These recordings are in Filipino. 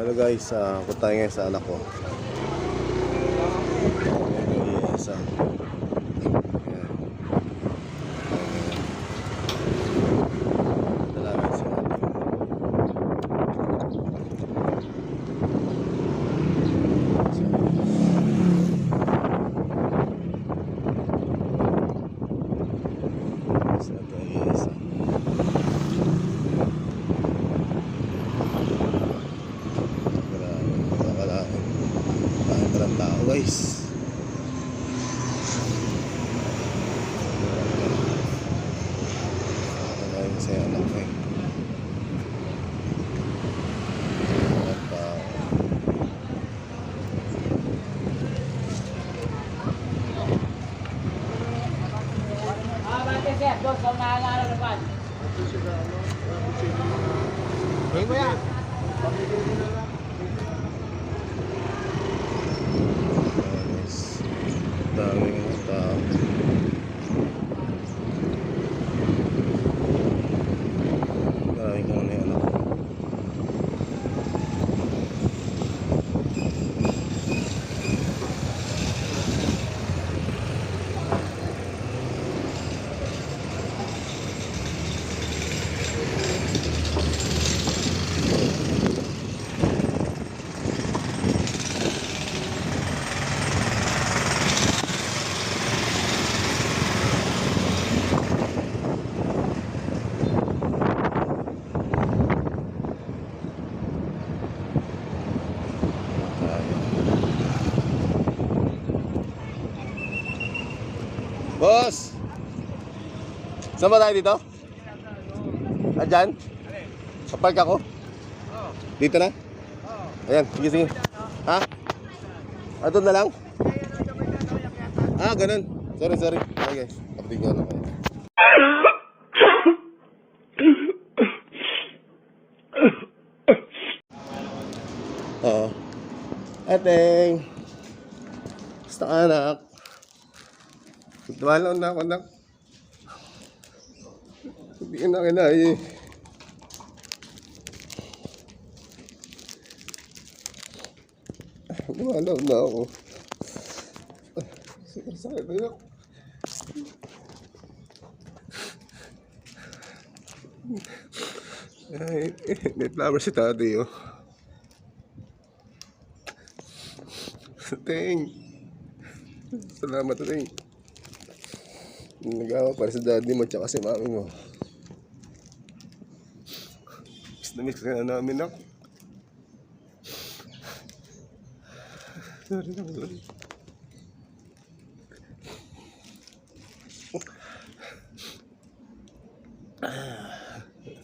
Hello guys, punta tayo ngayon sa anak ko. Yes, Dalamin siya. Guys, maraming saya anak ko eh. Daming tao. Daming kung ano yung anak ko. Boss! Saan ba tayo dito? Diyan? Kapark ako? Dito na? Ayan, sige sige. Ha? Doon na lang? Ganun. Sorry. Okay guys, kapatig ko lang kayo. Oo. Ateng! Basta anak. Tuwala na ako, anak. Hindi ka na kinaya eh. Tuwala na ako. Sakit na ako. May flower si Tati oh. Ting. Salamat Ting. Nagawa para sa daddy mo tsaka si mami mo. Miss na miss ka na namin ako. Sorry.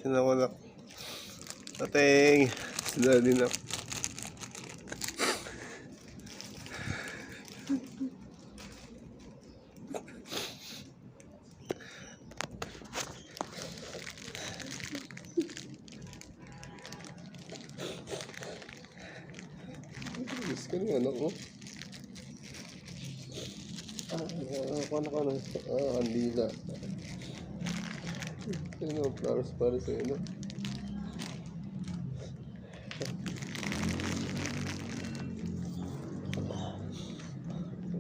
Sino ko na Ateng. Si daddy na miss ka niya anak ko. Kandila. Ano, flowers para sa iyo, no?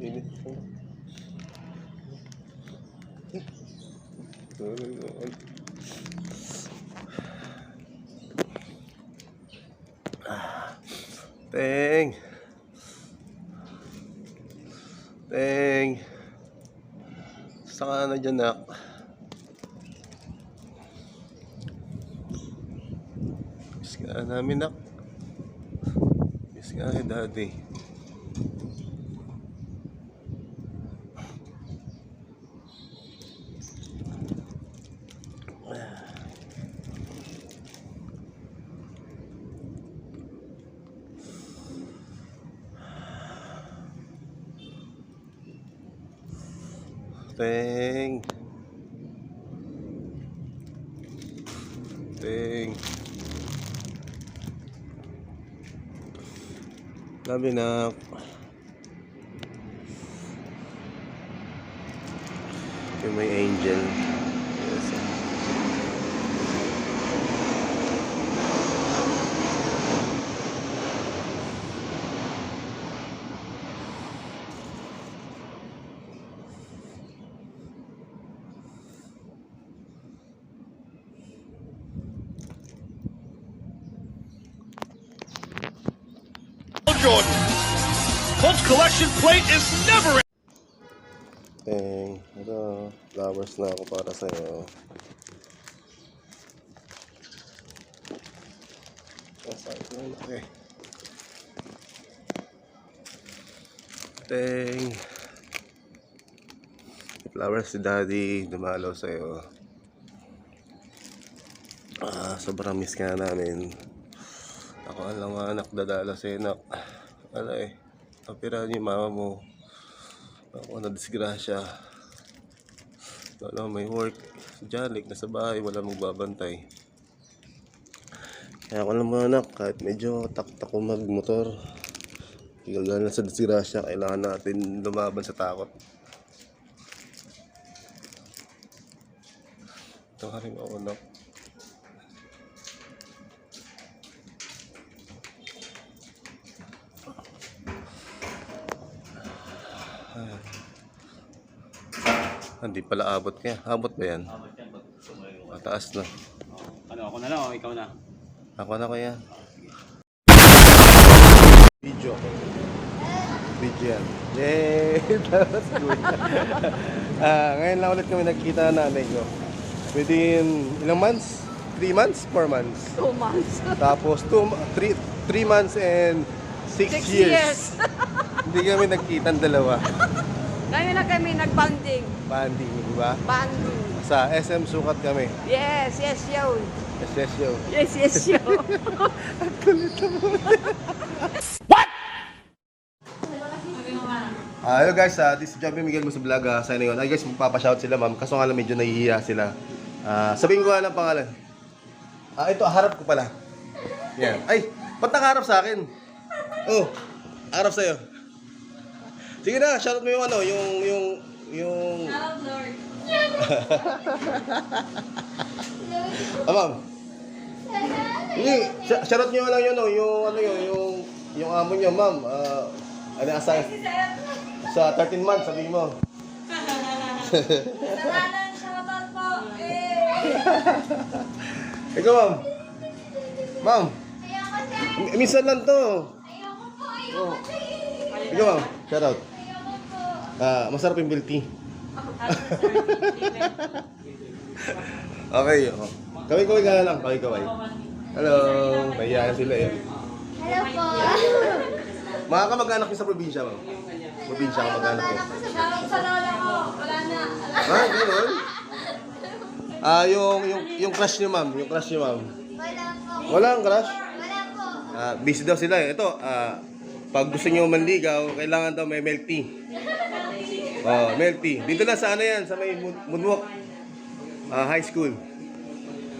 Init ko. Teng. Saka na dyan nak. Miss ka namin nak. Miss ka kay daddy. Teng. Love you nak. Yung may angel. Yes. Jordan. Colts collection plate is never Ito, flowers na ako para sa'yo. Okay. Flowers si Daddy, dumalaw sa'yo. Sobrang miss ka na namin. Ako alam nga anak, dadala sa'yo nak. Operahan yung mama mo. Ako na disgrasya. May work. Si Janik nasa bahay, wala magbabantay. Kaya ako lang mga anak, kahit medyo takot ako magmotor, hanggang na sa disgrasya, kailangan natin lumaban sa takot. Ito ka rin ako anak. Hindi pala abot kaya. Abot ba yan? Abot yan pag sumayo. Mataas na. Ano, ako na lang o ikaw na? Ako na kaya. Video. Video yan. Yay! Tapos good. Ngayon lang ulit kami nagkita na nanay ko. Within ilang months? 3 months? 4 months? 2 months. Tapos 3 months and 6 6 years. years. Hindi kami nagkita ang dalawa. Ngayon na kami nag-bonding. Banding, di ba? Bonding. Sa SM Sukat kami. Yes, yes, yo. SSO. Yes, yes, yo. Hello guys, this is Joby Miguel mo sa vlog. Signing on. Guys, magpapashout sila ma'am. Kaso nga lang medyo nahihiya sila. Sabihin ko nga ng pangalan. Ito, harap ko pala. Yan. Ay, ba't nakaharap sa akin? Oh, harap sa'yo. Sige na, shoutout mo yung ano, yung... Shout Lord. Ma'am. Hindi, shoutout nyo lang yun, no? Yung amo nyo, ma'am. Asa sa 13 months, sabihin mo. Salanan, shoutout po. Ikaw, ma'am. Ma'am. Minsan lang to. Ayoko po, Oh. Ikaw, ma'am. Shoutout. Masarap yung milk tea. Okay. Kaway-kaway ka na lang. Kaway-kaway. Hello. Nahiya sila eh. Hello po. Mga kamag-anak niyo sa probinsya, ma'am. Probinsya kamag-anak niyo. Shoutout sa lola ko. Wala na. Gano'n? Yung crush niyo, ma'am. Yung crush niyo, ma'am. Wala po. Walang crush? Wala po. Busy daw sila eh. Ito, pag gusto niyo manligaw, kailangan daw may milk tea. Oh, milk tea. Dito na sa ano yan, sa may Moonwalk High School.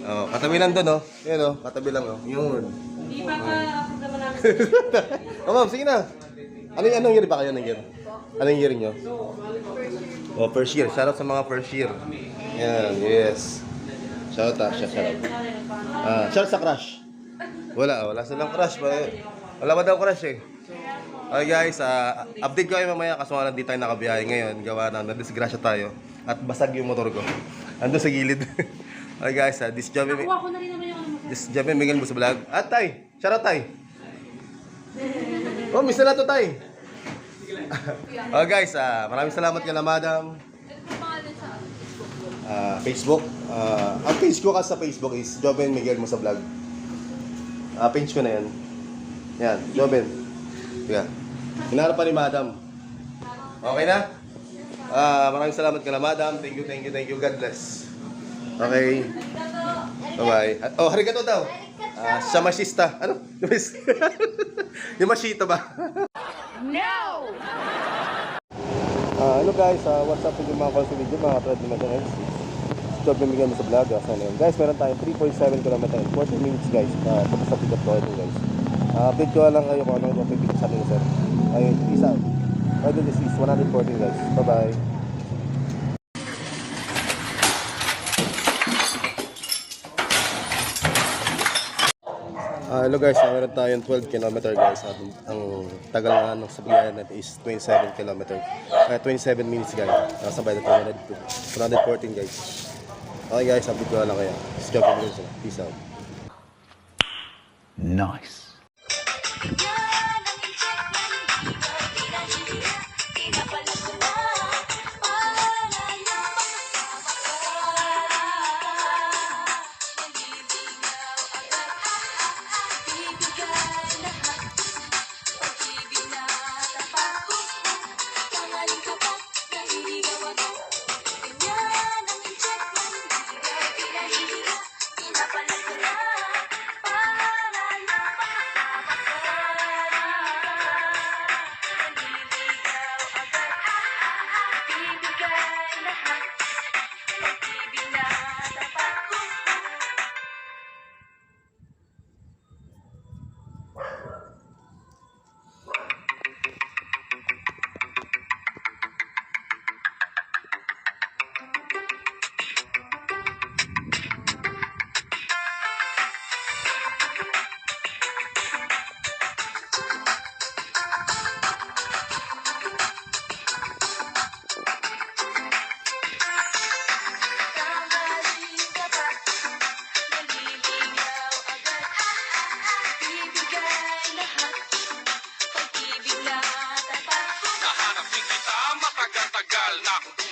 Oh, katabi lang doon, oh. Yan, oh. Katabi lang, oh. Yun. Di pa ka-approve naman namin. Oh, ma'am, sige na. Anong year ba kayo? Anong year? Anong year niyo? Oh, first year. Shoutout sa mga first year. Yan, yes. Shoutout. Shoutout sa crush. Wala silang crush. Wala ba daw crush eh? Okay guys, update ko kayo mamaya kaso nga hindi tayo nakabiyahe ngayon. Gawa na, nadisgrasya tayo. At basag yung motor ko. Ando sa gilid. Okay guys, this is Joby Miguel mo sa vlog. At tay, shoutout tay. Oh, miss na to tay. Okay guys, maraming salamat kay madam. Facebook. Ang page ko kasi sa Facebook is Joben Miguel mo sa vlog. Page ko na yan. Yan, Joben. Tiga. Hinarap pa ni madam. Okay na? Maraming salamat kay madam. Thank you. God bless. Okay. Bye-bye. Oh, harigato daw. Sa masista. Ano? Yung masita ba? No! Hello guys, what's up with yung mga calls video, mga thread dimensionals. Job na bigyan mo sa vlog. Sana yun. Guys, meron tayong 3.7 km and 40 minutes guys. Tapos sa pick up ko ito guys. Update ko lang kayo kung ano yung pick up sa akin sir. Ayun, peace out. Rider this is 114 guys. Bye-bye. Hello guys, meron tayong 12 km guys. Ang tagal na ng sa biyahe natin is 27 km. 27 minutes guys. Sabay na 114 guys. Okay guys, update ko lang kayo. Stop the video. Peace out. nice. Yan ang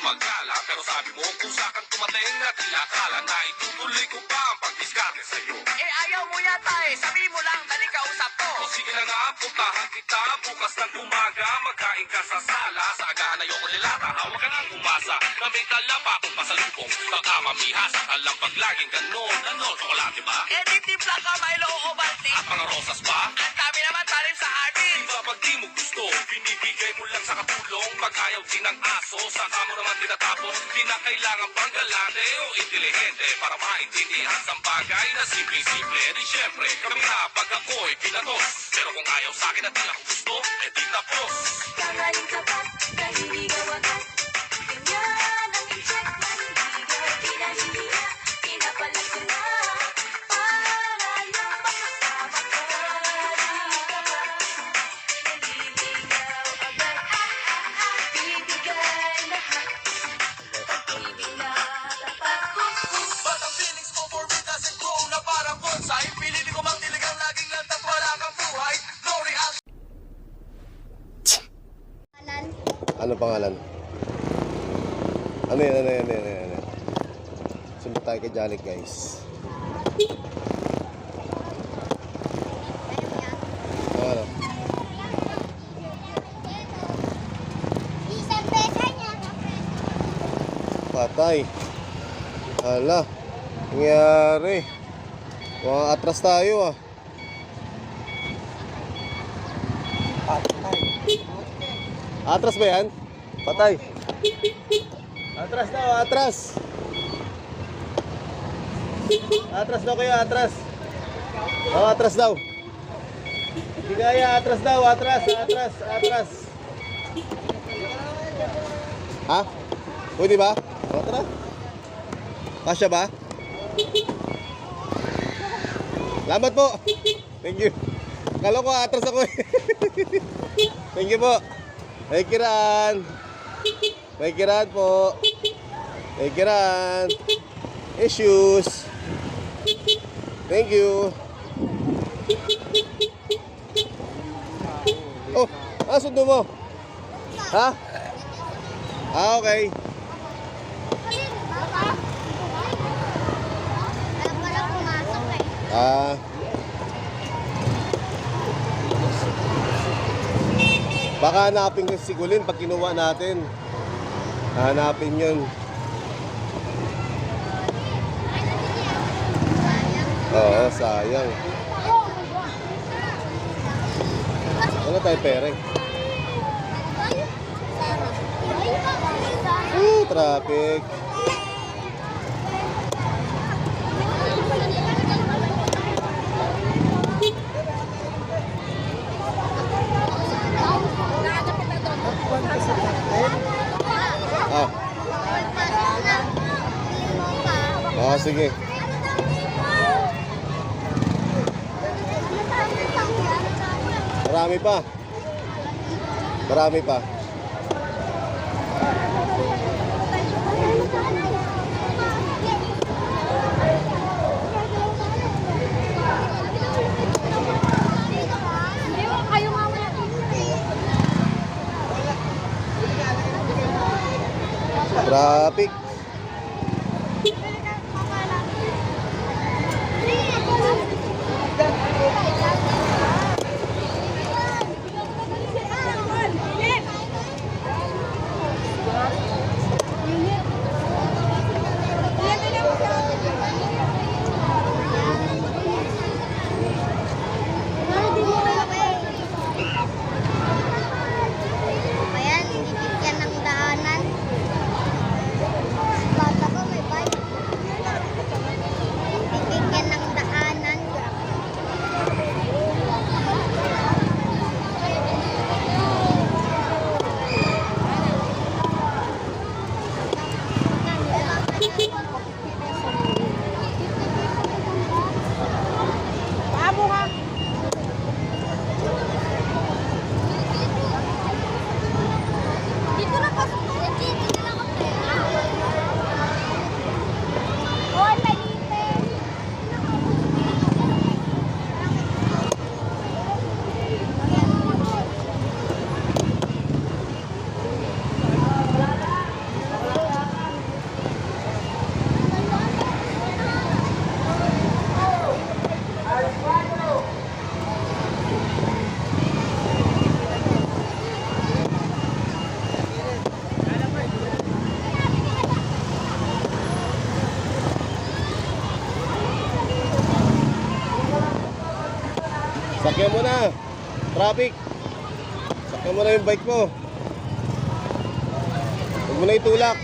magkala. Pero sabi mo kung saan kang tumating na tila akala na itutuloy ko pa ang pag-discarte sa'yo. Eh ayaw mo yata eh, sabi mo lang, dali kausap ko. O sige na nga, puntahan kita bukas ng umaga. Magkain ka sa sala, sa agaan ayoko nilata. Hawak ka ng umasa, na may dala pa akong pasalubong. Baka mamihasa ka lang pag laging ganon. Ano, tsokolate ba? Eh di timpla ka, Milo o Baltic. At mga rosas ba? Ang dami naman talim sa atin. Di ba pag di mo gusto, binibigay mo lang sa katulong. Pag ayaw din ng aso, saka mo naman tinatapon. Di na kailangan pang galante o intelihente para maintindihan sa bagay na simple-simple. Di syempre, kami na pag ako'y pinatos. Pero kung ayaw sa akin at di ako gusto, eh di tapos. Tangaling sapat na hindi ka wakas. Ganyan ang i-check na hindi ka pinahihiya. Pinapalag ko na para lang makasama ka. Di ka ba naliligaw agad? Bibigay lahat. Pag-ibig na tapat. But ang feelings mo for me doesn't grow na parang bonsai. Pinili ko mang diligang laging lantat, wala kang buhay. No reaction. Ano pangalan? Ano yan? Sunod tayo kay Jalik, guys. Ano? Isang pesa niya. Patay. Hala. Nangyari. Mga atras tayo ah. Atras ba yan? Patay. Atras daw, atras. Atras daw kayo, atras. Oh, atras daw. Hindi kaya, atras daw, atras. Ha? Pwede ba? O, tara. Kasya ba? Salamat po. Thank you. Kala ko atras ako eh. Thank you po. May kiraan. May kiraan po. May kiraan. Issues. Thank you. Oh, sundo mo. Ha? Okay. Alam ko lang pumasok eh. Baka hanapin ko si Gulin pag kinuha natin. Hanapin yun. Oo, sayang. Wala tayong pera eh. Traffic. Sige. Marami pa. Marami pa. Traffic. Ayan, binibigyan ng daanan. Sakyan mo na. Traffic. Sakyan mo na yung bike mo. Huwag mo na itulak.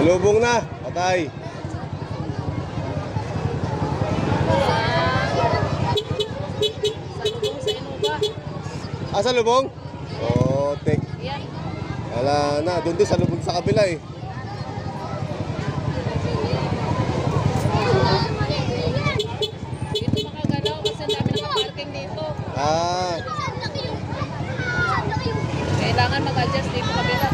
Lubong na, patay. Sa lubong? Oh, tek. Wala na, doon din sa lubong sa kabila eh. Dito makagalaw kasi ang dami nakaparking dito. Kailangan mag-adjust dito kabila.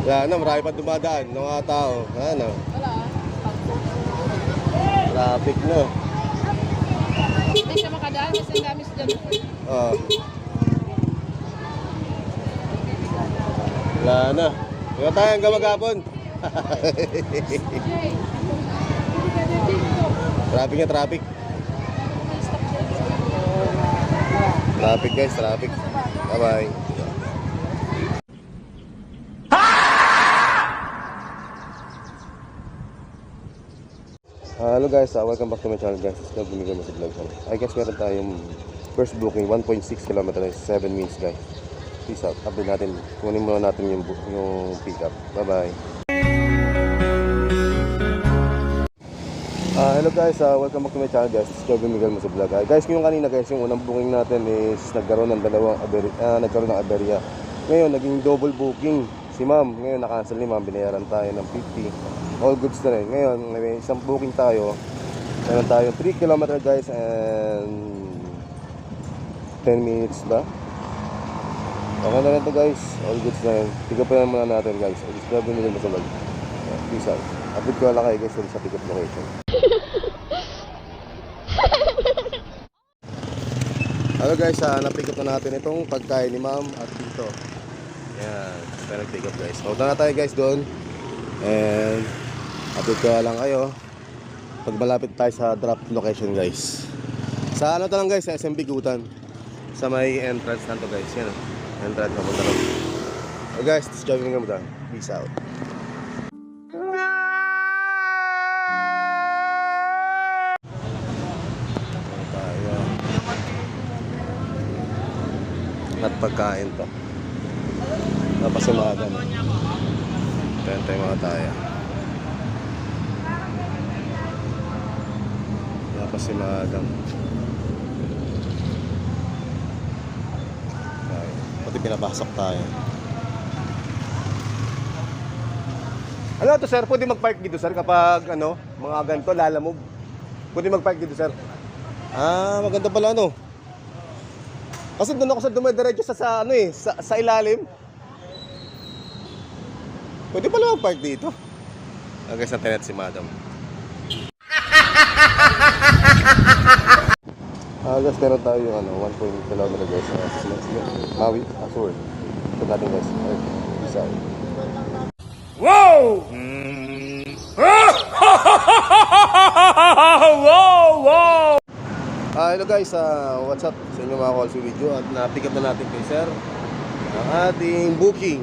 Wala na, marami pa dumadaan ng mga tao. Ano? Wala. Traffic na. Hindi siya makadaan kasi ang dami sila. Wala na. Kaya tayo hanggang maghapon. Traffic na, traffic. Traffic guys, traffic. Bye-bye. Hello guys, welcome back to my channel guys. It's Vlog Miguel sa vlog channel. I guess meron tayong first booking 1.6 km is 7 minutes guys. Peace out. Update natin. Kunin muna natin yung pick up. Bye bye. Hello guys, welcome back to my channel guys. It's Vlog Miguel sa vlog. Guys, yung kanina guys, yung unang booking natin is nagkaroon ng nagkaroon ng aberya. Ngayon, naging double booking. Si ma'am, ngayon na-cancel ni ma'am, binayaran tayo ng 50. All goods na rin. Ngayon, may isang booking tayo. Meron tayo 3 km guys and 10 minutes ba? Okay na rin to guys. All goods na rin. Pick up na muna natin guys. Subscribe nyo din sa vlog. Peace out. Update ko lang kayo guys sa pick up location. Hello guys, na-pick up na natin itong pagkain ni ma'am at dito. Yan. Pero pick up guys. Hold na tayo guys doon. And update ko lang kayo pag malapit tayo sa drop location guys. Sa ano to lang guys, sa SMB Gutan. Sa may entrance na to guys. Yan. Entrance na punta lang. So guys, this is Jogging Gamutan. Peace out. Tayo. At pagkain to. Napasimagan. Ayan tayo mga tayo. Napasimagan. Pati pinapasok tayo. Ano to, sir? Pwede mag-park dito, sir, kapag ano, mga ganito, lalamove. Pwede mag-park dito, sir. Ah, maganda pala, ano. Kasi doon ako sa dumediretso sa ano eh, sa ilalim. Pwede pala mag-park dito. Okay, sa tenet si madam. Guys, meron tayo yung ano, 1.0 km guys. Maui, Azur. Ito natin guys. Ay, isa. Whoa! Whoa! Whoa! Hello guys, what's up sa inyo mga calls video. At na-pick up na natin kay sir ang ating booking.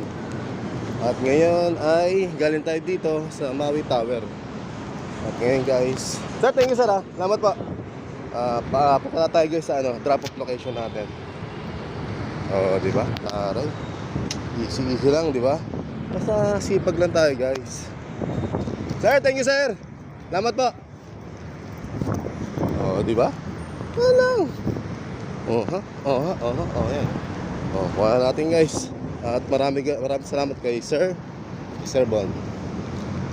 At ngayon ay galing tayo dito sa Maui Tower. At ngayon guys, sir, thank you sir ha. Salamat po. Papunta tayo guys sa ano, drop off location natin. Oo, di ba? Aray. Easy lang, di ba? Basta sipag lang tayo guys. Sir, thank you sir. Salamat po. Oo, di ba? Walang. Yan. Kuha natin guys. At maraming salamat kay Sir Bon.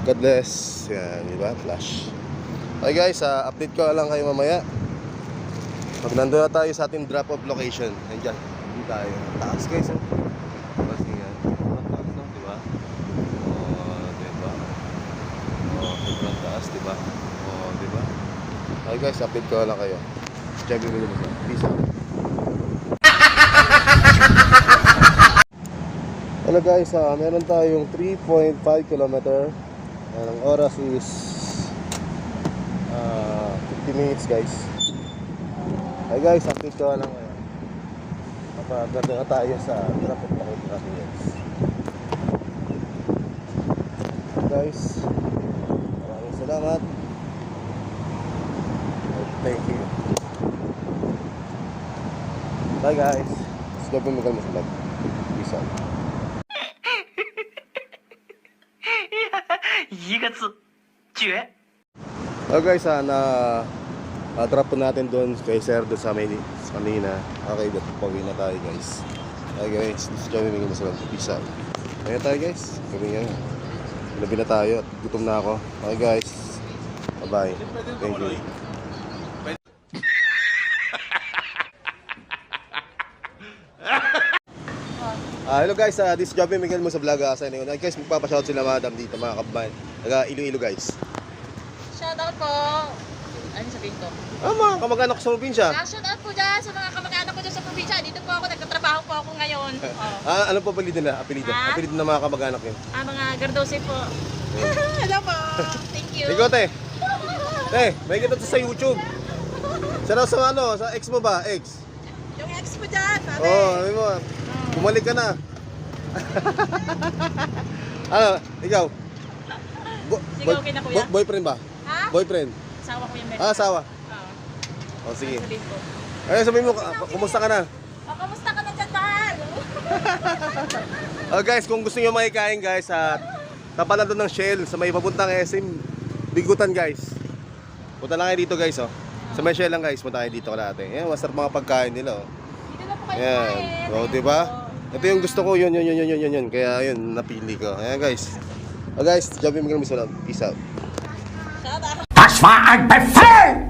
God bless. Yan, di ba? Flash. Okay guys, update ko lang kayo mamaya. Pag nandun na tayo sa ating drop-off location. Nandiyan. Hindi tayo. Taas guys. Kasi yan. Taas no, di ba? Di ba? Sobrang taas, di ba? Di ba? Okay guys, update ko lang kayo. Check yung video mo. Peace out. Hello guys, meron tayong 3.5 km. Ang oras is 50 minutes guys. Hey guys, update ko lang ngayon. Kapag na tayo sa traffic light natin guys. Maraming salamat. Thank you. Bye guys. Let's go bumigal mo sa vlog. Peace out. Hello guys, drop po natin doon kay Sir doon sa kanina. Okay, pauwi na tayo guys. Okay guys, this is Joey Mingin Masalang. Peace out. Ayan tayo guys. Gabi na tayo at gutom na ako. Okay guys. Bye bye. Thank you. Hello guys, this is Joby Miguel mo sa vlog. Sa inyo. Guys, magpapashout sila madam dito mga kabayan. Taga Iloilo guys. Shoutout po. Ano sabihin ko? Mga kamag-anak ko sa probinsya. Shoutout po dyan sa mga kamag-anak ko dyan sa probinsya. Dito po ako, nagtatrabaho po ako ngayon. Ano po apelido nila? Apelido ng mga kamag-anak yun. Mga Gardose po. Hello po. Thank you. Ikaw te. May kita sa YouTube. Sa ex mo ba? Ex? Yung ex mo dyan, sabi. Sabi mo. Bumalik ka na. Ano, ikaw? Sigaw kina kuya. Boyfriend ba? Ha? Boyfriend? Asawa ko yung Asawa. Sige. Sabihin ko. Sabihin mo, kumusta ka na? Kamusta ka na dyan, mahal? Guys, kung gusto nyo makikain guys, tapalan doon ng Shell sa may papuntang SM Bigutan guys. Punta lang kayo dito guys Sa may Shell lang guys, punta kayo dito kalate. Yan, masarap mga pagkain nila Dito na po kayo Yan. Diba? Ito yung gusto ko, yun. Kaya yun, napili ko. Ayan guys. Guys, Joby Miguel Misolang. Peace out. Das war ein Befehl!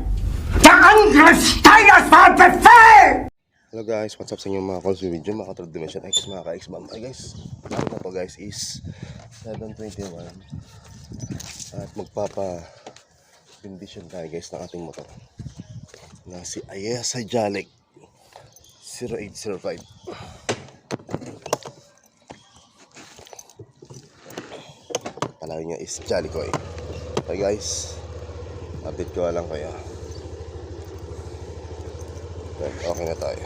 Der Angriffsteil war ein Befehl! Hello guys, what's up sa inyo mga calls video, mga ka-third dimension X, mga ka-X-bomb. Guys, na po guys is 7:21 at magpapa-condition tayo guys ng ating motor na si Ayesa Jalik 0805. Palagi niya is Jalikoy. Okay guys, update ko lang kayo. Okay na tayo.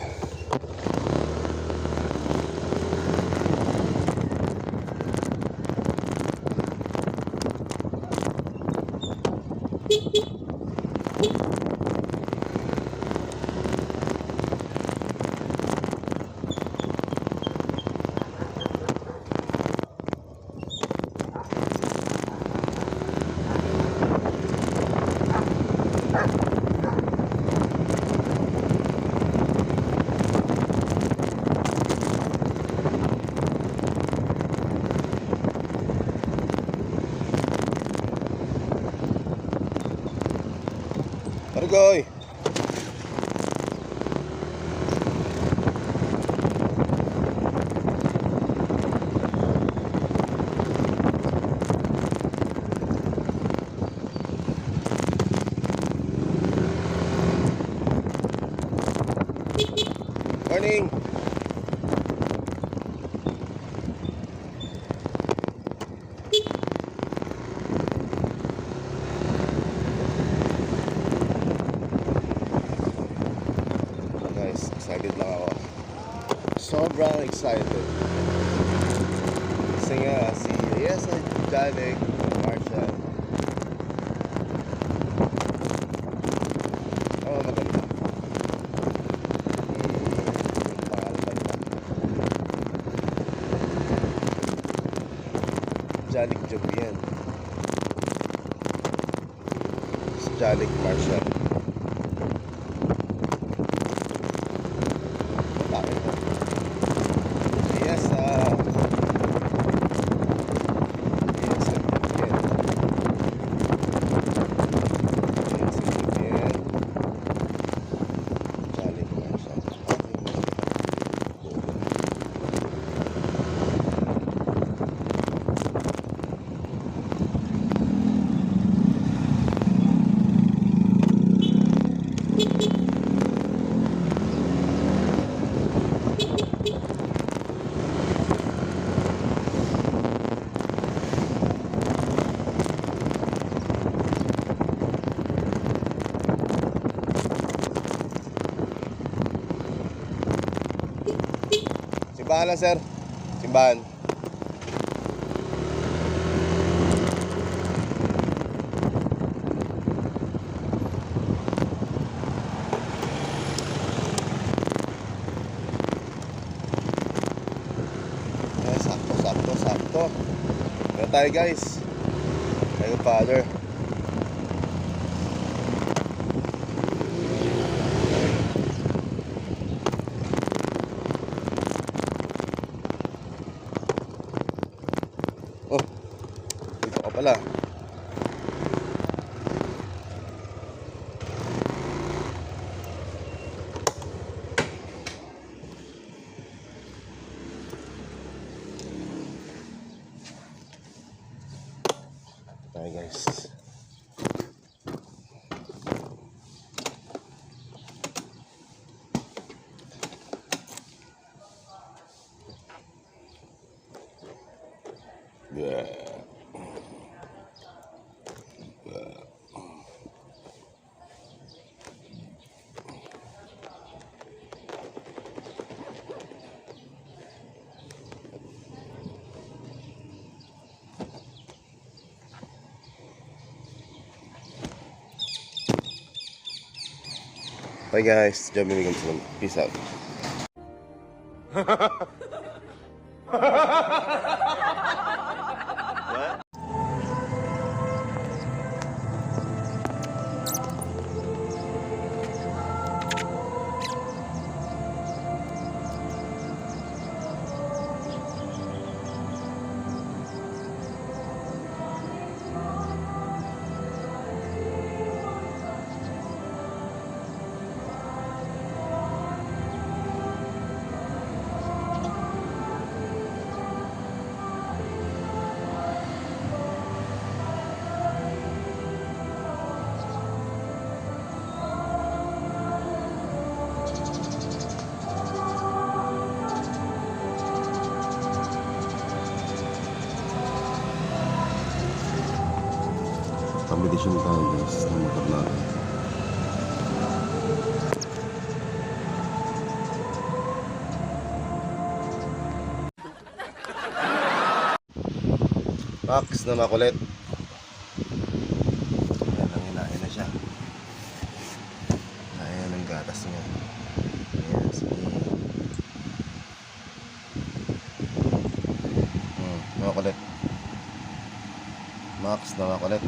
Goy! Morning! Guys, excited lang ako. Sobrang excited. Kasi nga, si Yesa Jalik, Marshall. Oh, maganda. Jalik job yan. Si Jalik Marshall. Bakit? Yes, yes, Jalik Marshall. Simbahan lang, sir. Simbahan. Sakto. Kaya tayo, guys. Tayo, Father. Oh, dito ka pala. Tayo, guys. Yeah. Bye guys, Joby Wiggins. Peace out. Competition tayo guys ng motor natin. Max na makulit. Ayan ang hinahin na siya. Ayan ang gatas niya. Ayan, sige. Makulit. Max na makulit.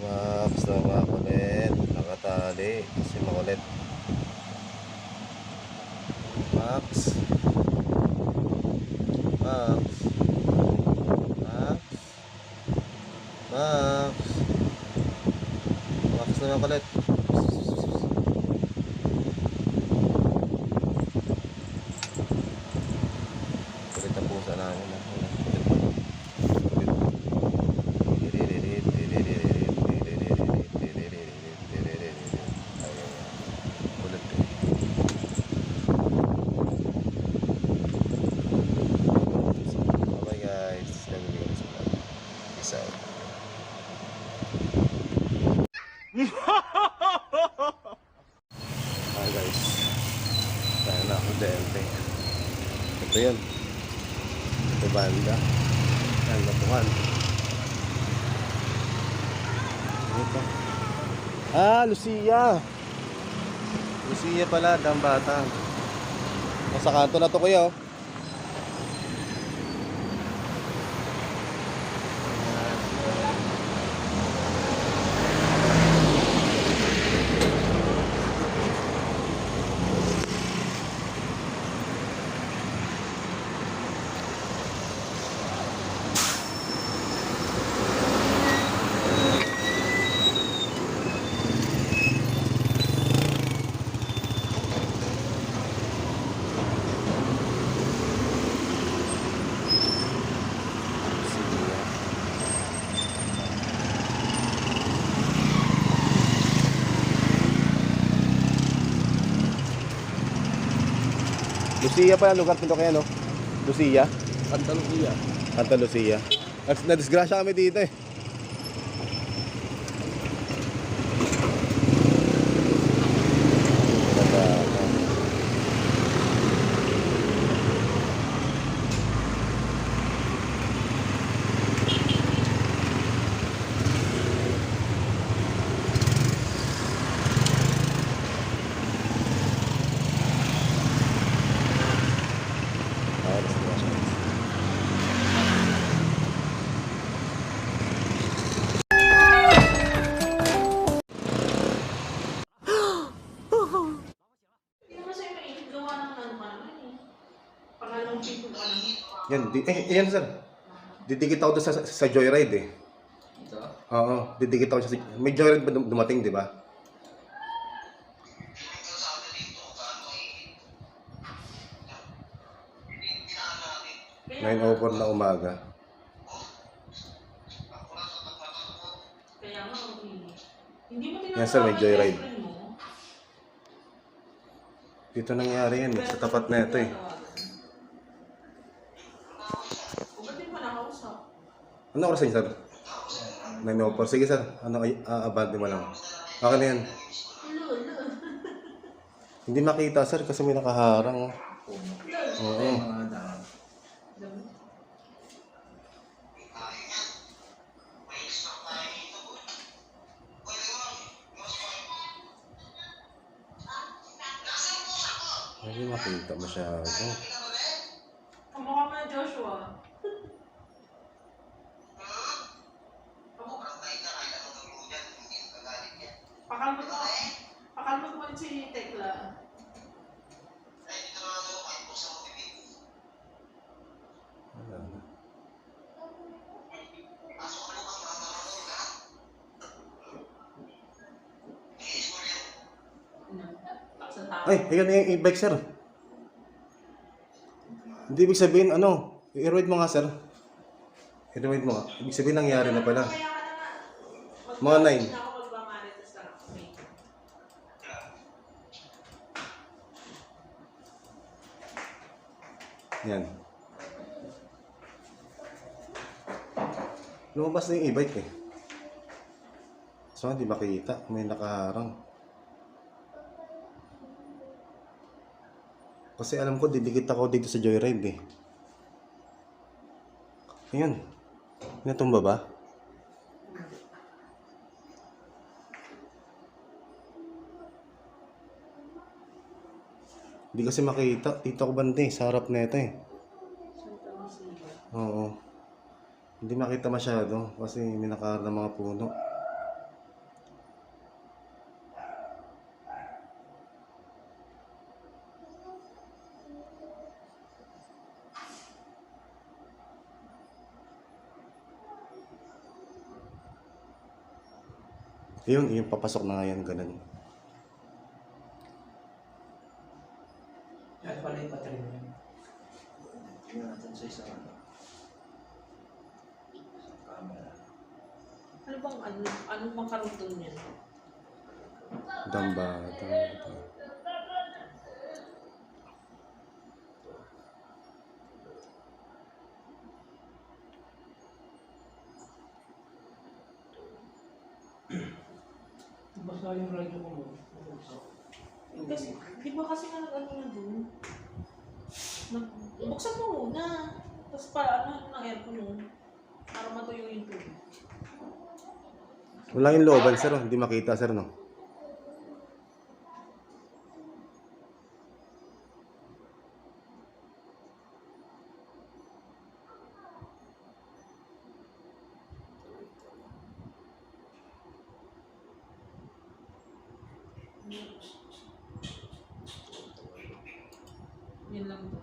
Max na makulit. Nakatali kasi makulit. Max. Max. Max. Max. kulit. Kulit ang pusa namin. Kulit eh. Bye guys. Peace out. Hi guys. Tayo na ako dente. Ito yun. Ito banda. Ayan, lapukan. Ito. Ah, Lucia. Lucia pala, Dambata. Nasa kanto na to kuya oh. Lucia pala lugar pinto kaya no? Lucia? Santa Lucia. Santa Lucia. Na-disgrasya kami dito eh. Yan, yan sir. Didikit ako doon sa Joyride eh. Oo, didikit ako sa... May Joyride ba dumating, di ba? Nine 9:04 na umaga. Kaya nga, hindi mo Yan sir, may Joyride. Dito nangyari yan, sa tapat na ito eh. Ano oras yun, sir? 9:04. Sige, sir. Ano, abante mo lang. Okay na yan. Hindi makita, sir, kasi may nakaharang. Oo. Hindi makita masyado. Kamukha mo na Joshua. Pakalmot mo si Tekla. Wala na. Ay, ayan na yung e-bike, sir. Hindi ibig sabihin, ano, i-rewind mo nga, sir. I-rewind mo nga. Ibig sabihin, nangyari na pala. Mga 9. Yan. Lumabas na yung e-bike eh. So, hindi makita. May nakaharang. Kasi alam ko, didikit ako dito sa Joyride eh. Ayun. Natumba ba? Hindi kasi makita. Dito ako bante, sa harap na ito eh. Oo. Hindi makita masyado kasi may nakaharap ng mga puno. Yung papasok na nga yan, ganun. Yan pala yung battery mo yan. Tingnan natin sa isa ano. Sa camera. Ano bang karugtong niyan? Damba. Basta yung radio mo mo. Kasi, di ba kasi nga nag-ano na doon? Buksan mo muna. Tapos para ng aircon mo. Para matuyo yung tubig. Wala yung looban, sir. Hindi makita, sir, no? Yan lang to.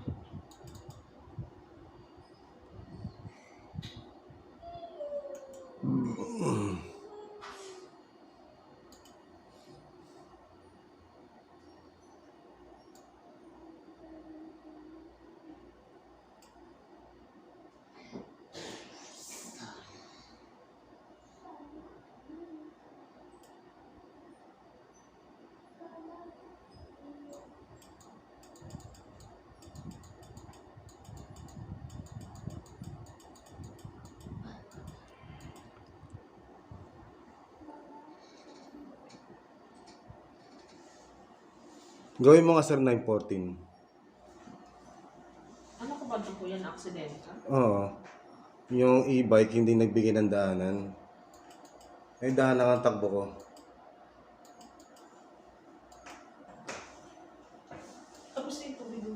Gawin mo nga, sir, 914. Ano ko ba po yan? Aksidente? Oo. Yung e-bike hindi nagbigay ng daanan. May daanan ang takbo ko. Tapos yung tubig yung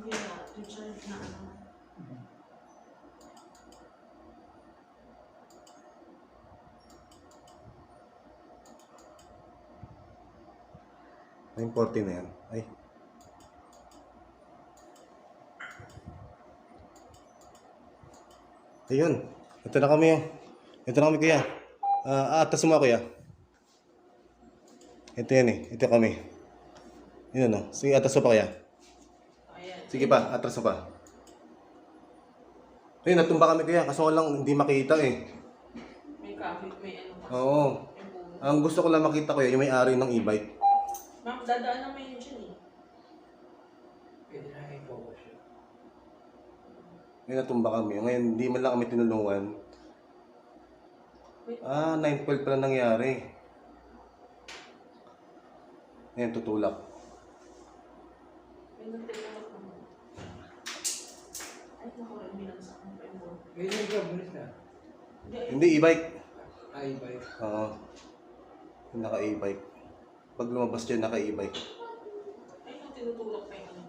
Richard na ano. Ay, 914 na yan. Ay. Ayun. Ito na kami. Ito na kami, kuya. Atas mo, kuya. Ito yan eh. Ito kami. Yun ano. Sige, atas mo pa, kuya. Ayan. Sige pa, atras mo pa. Ayun, natumba kami, kuya. Kaso nga lang, hindi makita eh. May kahit may ano pa. Oo. May puno. Ang gusto ko lang makita, kuya, yung may-ari ng e-bike. Ma'am, dadaan naman yun dyan eh. Pwede na i-focus yun. Ngayon natumba kami. Ngayon, hindi man lang kami tinulungan. 912 pala nangyari. Ngayon, tutulak. May nagtulak naman. Ay, naku, binagsak mo pa yung buwan. Pwede na ikaw, bulis na. Hindi, e-bike. Ay, bike. Oo. Yung naka e-bike. Pag lumabas dyan, naka e-bike. Ay, nung tinutulak pa yung ano.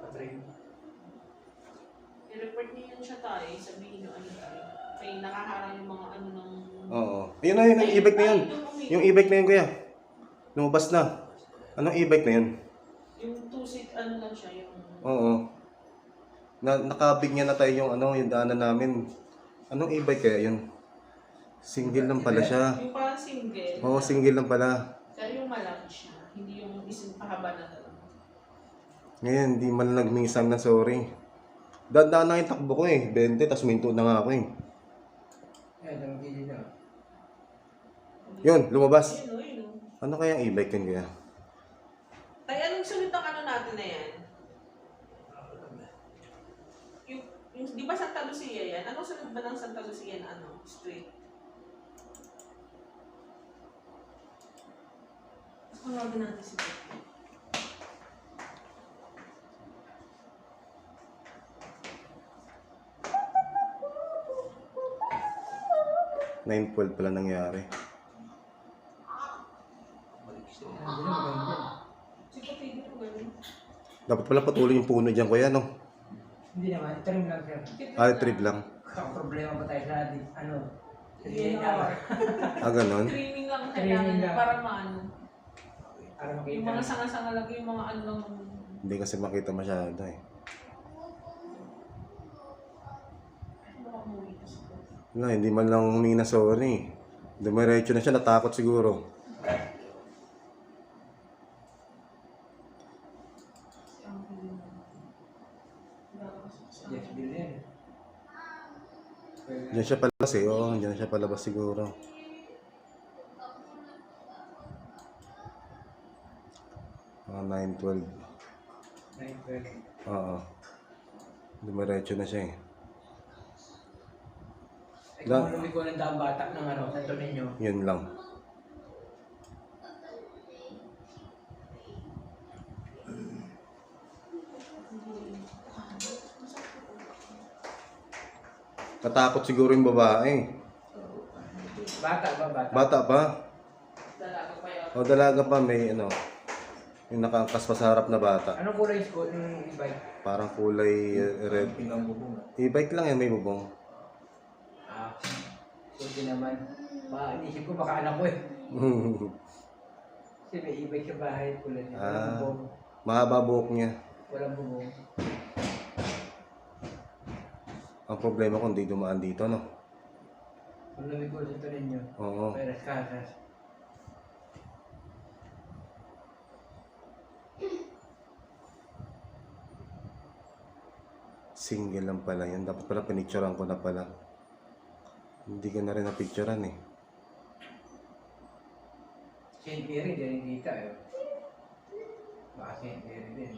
Battery mo. I-report niyo yun siya tayo, sabihin niyo ano tayo. Kaya nakaharang yung mga ano ng... Oo. Ayun na, yun, yung e-bike na yun. Yung e-bike na yun, kuya. Lumabas na. Anong e-bike na yun? Yung two-seat ano lang siya, yung... Oo. Nakabig niya na tayo yung ano, yung daanan namin. Anong e-bike kaya yun? Single lang pala siya. Yung parang single. Oo, single lang pala. Pero yung malaki siya, hindi yung isang pahaba na talaga. Ngayon, hindi man nagminsan na sorry. Dadaan na yung takbo ko eh. 20, tapos minto na nga ako eh. Yan, ang gilid na. Yun, lumabas. Yun o, yun o. Ano kaya ang e-bike yun kaya? Ay, anong sunod ng ano natin na yan? Yung di ba Santa Lucia yan? Anong sunod ba ng Santa Lucia na ano? Street? Tawagin natin si Pepe. $9.12 pala nangyari. Hindi na maganda. Si Pepe dito ganun. Dapat pala patuloy yung puno dyan, kuya, no? Hindi naman, trim lang sir. Trip lang. Ang problema pa tayo sa ano. Hindi Hindi na. Ah, ganon? Trimming lang ang Trimming kailangan lang. para maano. Para Yung makita. mga sanga-sanga lang, yung mga ano lang Hindi kasi makita masyado eh. Wala, hindi man lang humingi na sorry. Dumiretso na siya, natakot siguro. Yes, bill yan. Diyan siya palabas eh. Oo, diyan siya palabas siguro. Mga 9:12. 9:12. Oo. Dumiretso na siya eh. Ay, kung lumiko ng daang bata ng Santo Niño. Yun lang. Natakot siguro yung babae. Bata ba? Bata. Bata pa? Dalaga pa yun. O dalaga pa, may ano, yung nakaangkas pa sa harap na bata. Anong kulay yung e-bike? Parang kulay red. Pinang bubong. E-bike lang yan, may bubong. Ah, kunti naman. Inisip ko baka anak ko eh. Kasi may e-bike sa bahay kulay niya. Walang Ah. bubong. Mahaba buhok niya. Walang bubong. Ang problema kung di dumaan dito, no? Kung lumiko sa Santo Niño. Oo. May raskas. Single lang pala yan. Dapat pala pinicturean ko na pala. Hindi ko na rin napicturean eh. Saint Mary din kita eh. Baka Saint Mary din.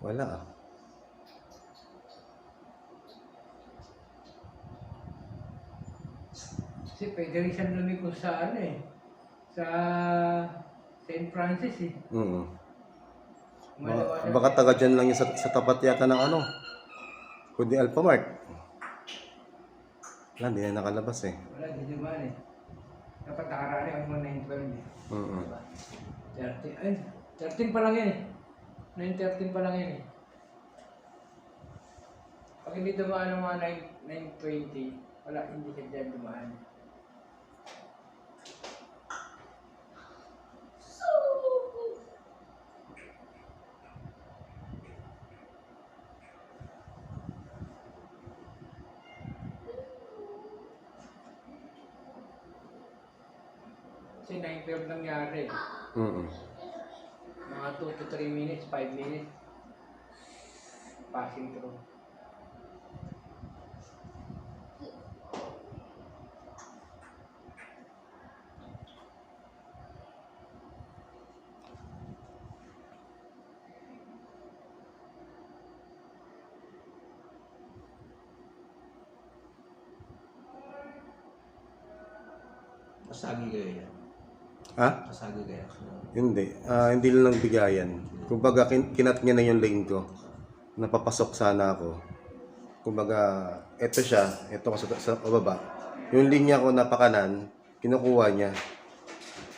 Wala ah. Kasi pwede rin siyang lumiko sa ano eh. Sa St. Francis eh. Baka taga dyan lang yung sa tapat yata ng ano. Kundi Alphamart. Wala, hindi na nakalabas eh. Wala, di naman eh. Dapat nakarani ang mga 9:12 eh. 30, ay, 13 pa lang yan eh. 9:13 pa lang yan eh. Pag hindi dumaan ng mga 9:20, wala, hindi ka dyan dumaan. Kasi 9:12 nangyari eh. Mga 2 to 3 minutes, 5 minutes. Passing through. Pasagi kayo yan. Ha? Pasagi kayo. Hindi. Hindi lang bigayan. Kumbaga, kinat niya na yung lane ko. Napapasok sana ako. Kumbaga, eto siya. Eto ko sa baba. Yung linya ko na pakanan, kinukuha niya.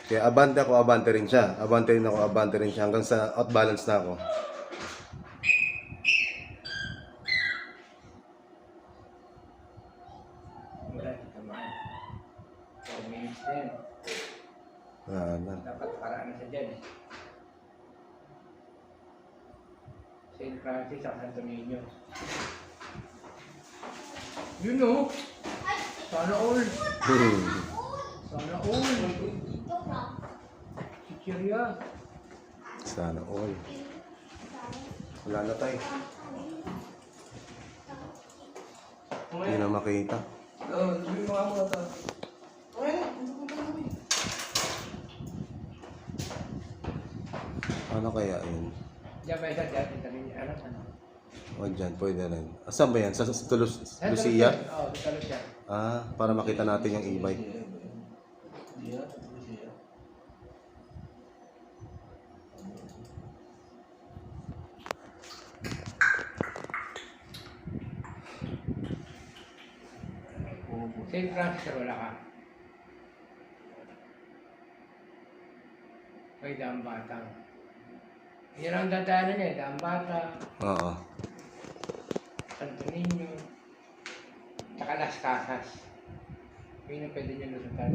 Kaya abante rin siya. Abante rin siya. Hanggang sa outbalance na ako. Wala, di tamaan. 4 minutes din. Dapat paraan na siya dyan eh. St. Francis at Santo Niño. You know, sana all. Sana all. Chichirya. Sana all. Wala na tayo. Hindi na makita. Sabi mo nga mga to. Ano kaya yun? Diyan ba isa dyan? Ano? O dyan, pwede rin. Saan ba yan? Sa Lucia? Oo, sa Lucia. Para makita natin yung e-bike. St. Francis, wala ka. Dambatang. Yan ang datayan niya, Dambata, Oo. Santo Niño, tsaka Las Casas. Yun ang pwede niyo lusutan.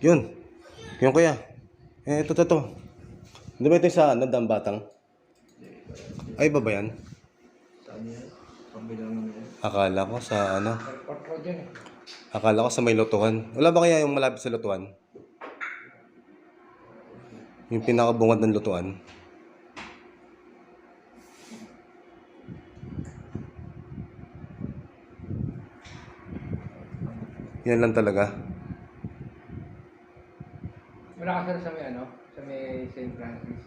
Yun. Yun kuya. Ito. Hindi ba ito yung sa Dambatang? Ay, ba yan? Akala ko sa ano? Airport road yun eh. Akala ko sa may lutuan. Wala ba kaya yung malapit sa lutuan? Yung pinakabungad ng lutuan? Yan lang talaga. Wala ka sir sa may ano? Sa may St. Francis.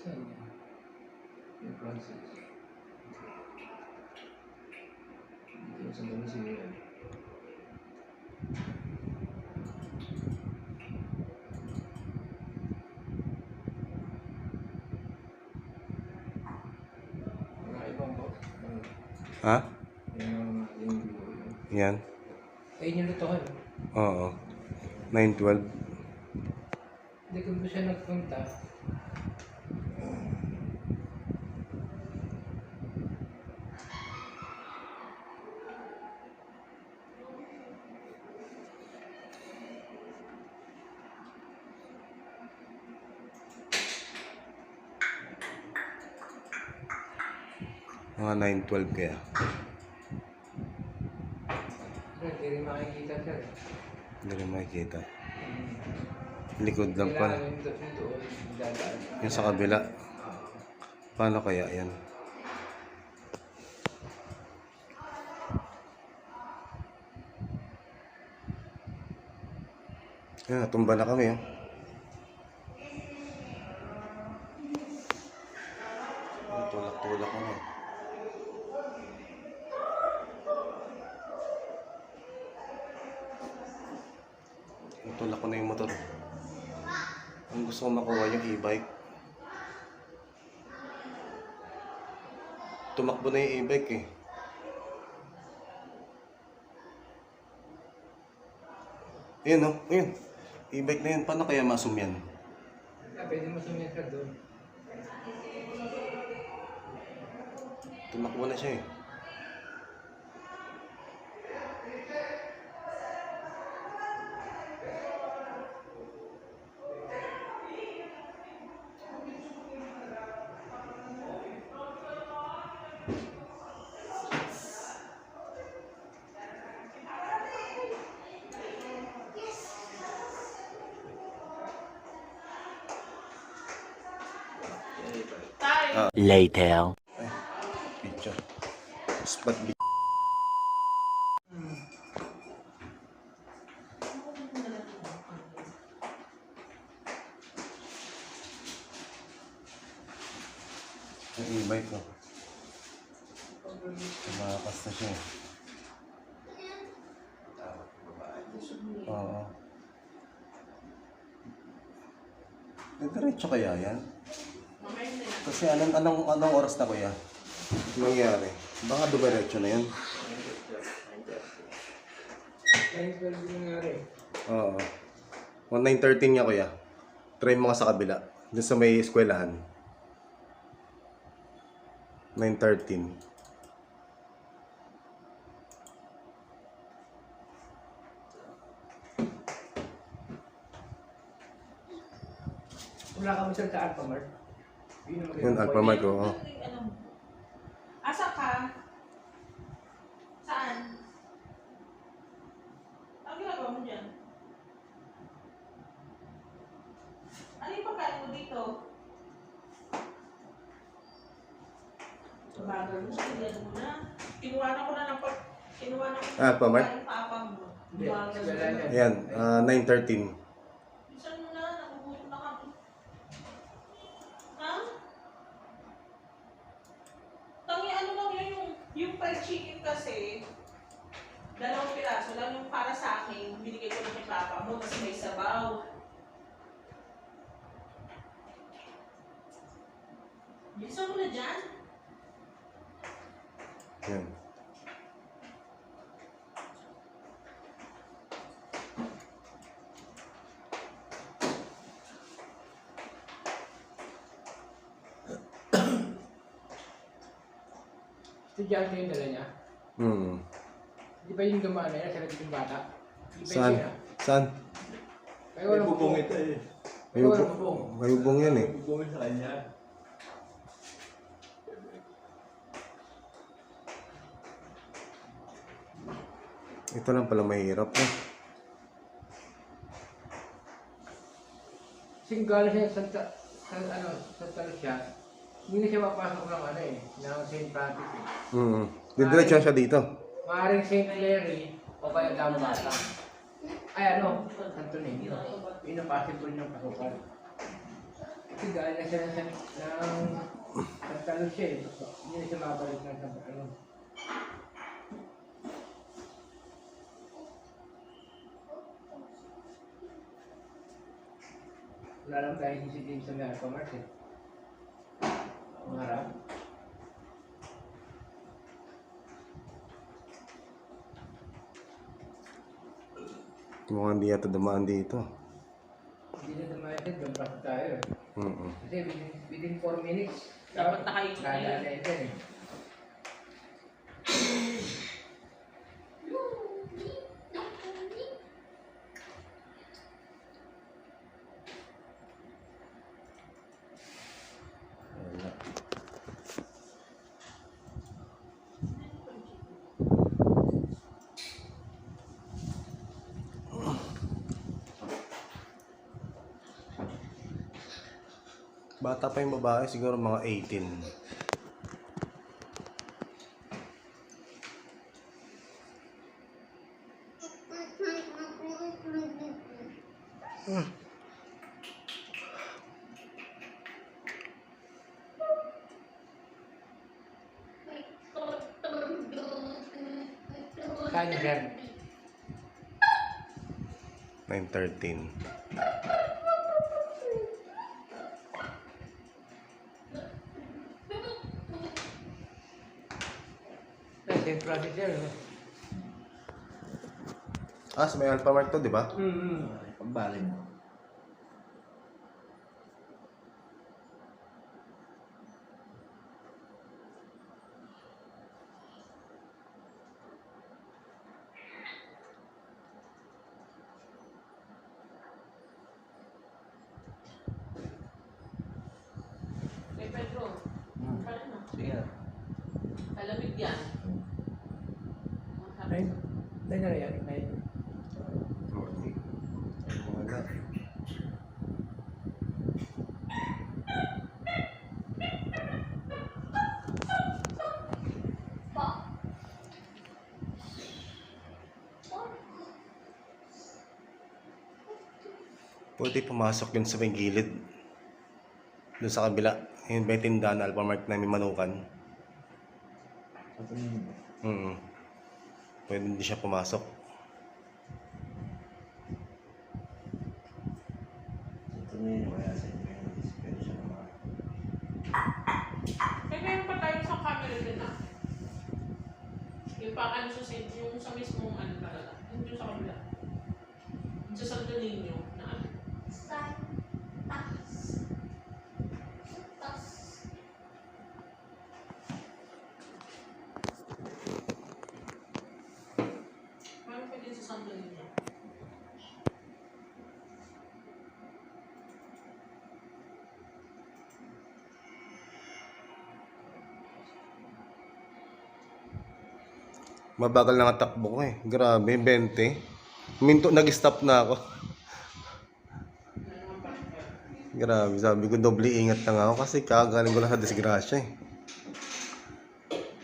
Saan yan? St. Francis. Dito sa Damascene. Mga ibang box. Ha? Yung Yan. ayun yung lutuhan. Oo. 912. Hindi kung doon siya nagpunta. Mga 912 kaya. Hindi rin makikita sir. Hindi rin makikita. Likod lang pala. Kailangan yung doon, dadaan. Yung sa kabila. Paano kaya yan? Yan, natumba na kami. Oh. Tulak-tulak ko na. Tulak ko na yung motor. Ang gusto ko makuha yung e-bike. Tumakbo na yung e-bike eh. Ayun oh, ayun. E-bike na yun. Paano kaya masum yan? Pwede mo sumiyat ka doon. Tumakbo na siya eh. Later. Ay, picture. Spot bi- Yung e-bike ko. Tumakas na siya eh. Oo. Diretso kaya yan? Kasi anong oras na kuya? Nangyari? Baka dumiretso na yan. Ayun pwede nangyari. Oo. 9:13 niya kuya. Try mo nga sa kabila. Doon sa may eskwelahan. 9:13. Wala ka mo sir sa Alphamart? Yun, Alphamart ko. Oh. Asa ka? Saan? Ang ginagawa mo dyan? Ano yung pagkain mo dito? Bagal mo, sindihan mo na. Kinuha na ko na ng Kinuha na ko Alphamart? yung papa mo. Hindi, Umaga wala na. yan. Ayan, 9:13. Saan mo na? Nakugutom na kami. Ha? Tangi, ano lang yun, yung fried chicken kasi, 2 piraso lang yung para sa akin, binigay ko lang kay papa mo, kasi may sabaw. Bilisan mo na dyan. Ayan. Estudyante yung dala niya. Hmm. Di ba yung dumaan na yan, sa labing bata? Di ba Saan? yun siya? Saan? Kaya walang bubong. ito eh. May bubong. May bubong yan eh. Bubong sa kanya. Ito lang pala mahirap eh. Singgala siya sa Santa Lucia. Hindi na siya mapasok ng ano eh, ng St. Francis eh. Hmm. Didiretso siya dito. Maaaring St. Mary o kaya Dambata. Ay ano, Santo Niño. Yun ang possible ng pasukan. Kasi galing na siya ng Santa Lucia eh. Hindi na siya mabalik ng Santa ano. Wala lang tayong CCTV sa may Alphamart eh. Marami. Mukhang hindi yata dumaan dito. Hindi na dumayad, lumpas tayo eh. Hmm. Kasi within 4 minutes, Dapat nakaikot na yun. Kaya na eh. Wala. Bata pa yung babae, siguro mga 18. Saan niya, sir? 9:13. St. Francis, sir. Ah, sa may Alphamart to, di ba? Pagbalin mo. Kay Pedro, pala na. Sige. Kalamig yan. Ay, na yan. Ay, Wala. Pwede pumasok yun sa may gilid. Doon sa kabila. Yung may tindahan na Alphamart na may manukan. Pwede hindi siya pumasok. Kaya meron pa tayo sa camera din ah. Yung pa ano yung sa mismong ano talaga. Yung sa kabila. Yung sa Santo Niño na ano. Meron pa din sa Santo Niño. Mabagal na nga takbo ko eh. Grabe, 20. Minto, nag-stop na ako. Grabe, sabi ko doble ingat lang ako kasi kagaling ko lang sa disgrasya eh.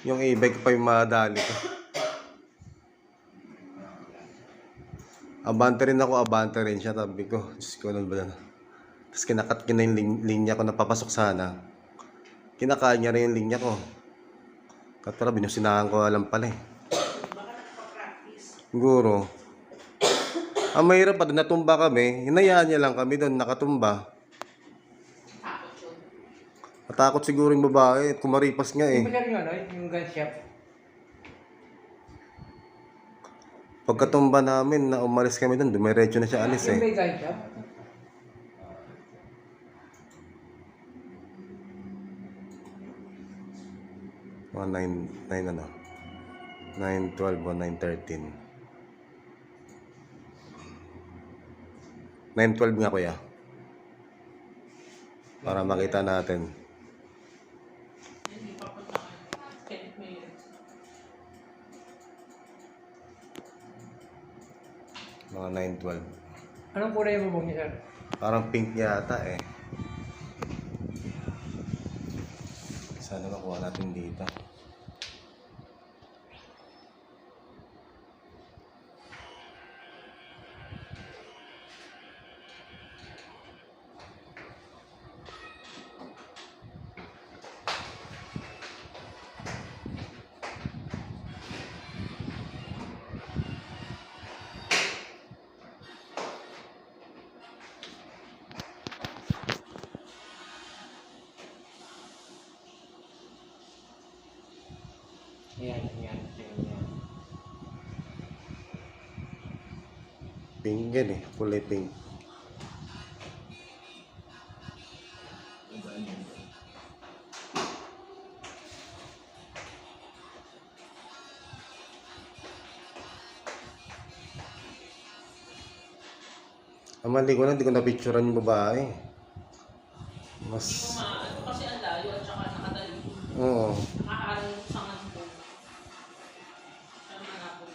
Yung e-bike pa yung madali ko. Abante rin ako, abante rin siya. Tabi ko, Diyos ko, ano ba na. Tapos kinakat ko na yung linya ko na papasok sana. Kinakain niya rin yung linya ko. Katara, binusinahan ko, alam pala eh. Siguro. Ang mahirap pa, doon natumba kami. Hinayaan niya lang kami doon, nakatumba. Natakot siguro yung babae, kumaripas nga eh. Yung ba siya yung gun shop? Pagkatumba namin, na umalis kami doon, dumiretso na siya alis Yung eh. may gun shop? Mga 9 ano? 9:12 o 9:13. 9:12 nga kuya. Para makita natin. Hindi pa punta Kenneth Mayer. Mga 9:12. Anong kulay yung bubong niya, sir? Parang pink yata eh. Sana makuha natin dito. Yan. Pink yan eh. Kulay pink. Ang mali ko lang, hindi ko na-picturean yung babae. Mas... Ano kasi ang layo at saka nakatalikod. Oo. Nakaharang sa kanto. Siya manapod.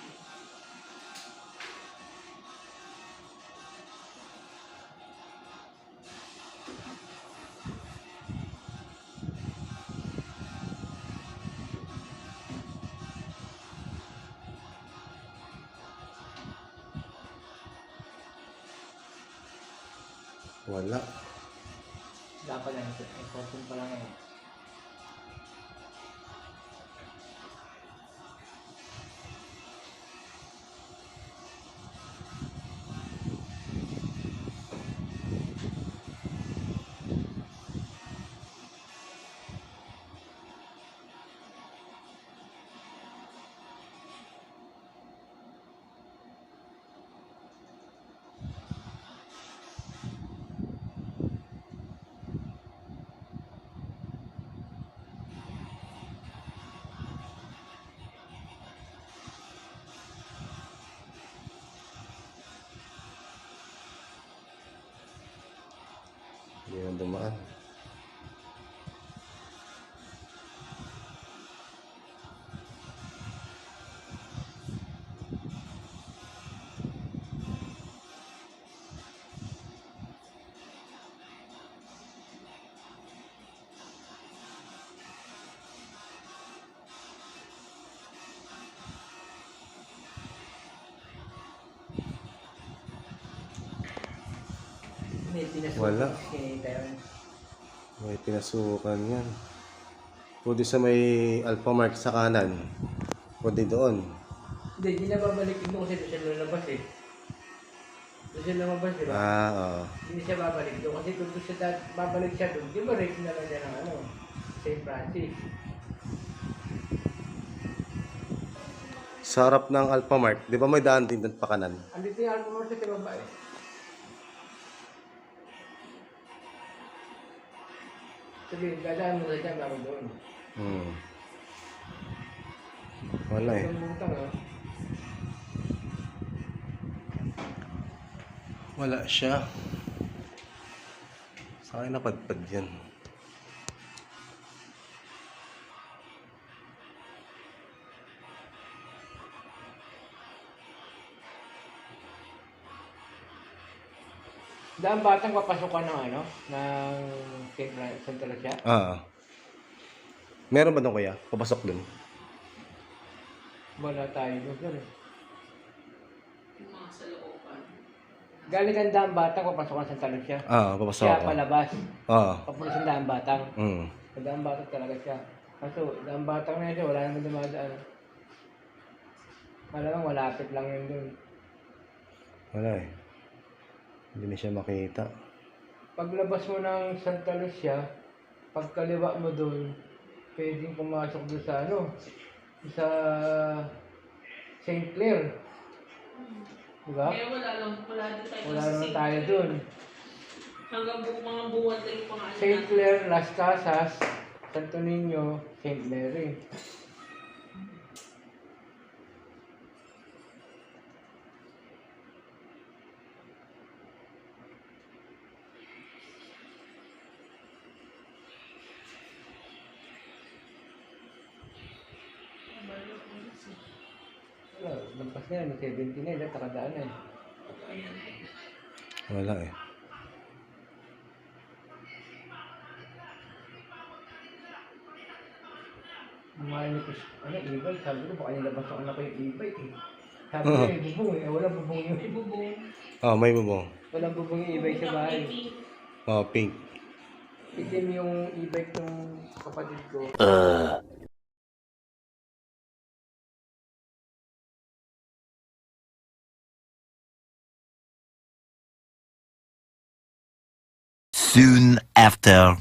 Wala. Dapat lang ito. Ay, 14 pa lang eh. Hindi na dumaan. May pinasukan. Wala. Kinita yun. May pinasukan yan. Pwede sa may Alphamart sa kanan. Pwede doon. Hindi, hindi na babalik doon kasi doon siya lalabas eh. Doon siya lumabas, di ba? Oo. Hindi siya babalik doon kasi kung doon siya babalik siya doon, di ba rape na lang siya ng ano, St. Francis. Sa harap ng Alphamart, di ba may daan din doon pa kanan? Andito yung album mo sa baba eh. Sabihin, dadaan mo na siya bago doon. Wala eh. Ang butang ah. Wala siya. Sa akin napadpad yan. Daan batang papasukan ng ano, ng St. Lucia. Meron ba doon kuya? Papasok doon. Wala tayo doon eh. Yung mga sa looban. Galing ang daang batang, papasok ang Santa Lucia. Papasok Siya ako. palabas. Oo. Papunta sa daang batang. Mm. Sa daang batang talaga siya. Kaso, daang batang na yun, wala naman dumadaan. Malamang malapit lang yun dun. Wala eh. Hindi na siya makita. Paglabas mo ng Santa Lucia, pagkaliwa mo dun, pwedeng pumasok doon sa sa St. Clair. Diba? Kaya wala din tayo Wala sa naman St. tayo Clair. dun. Hanggang mga buwan tayo yung mga St. Clair, Las Casas, Santo Niño, St. Mary. Wala, lampas na yan, 70 na yun, takadaan na eh. Wala eh. Kumain ko, e-bike, sabi ko, baka nilabas ang anak ko yung e-bike eh. Sabi ko, bubong eh, walang bubong yung bubong. May bubong. walang bubong yung e-bike sa bahay. Pink. Itim yung e-bike ng kapatid ko. Soon after.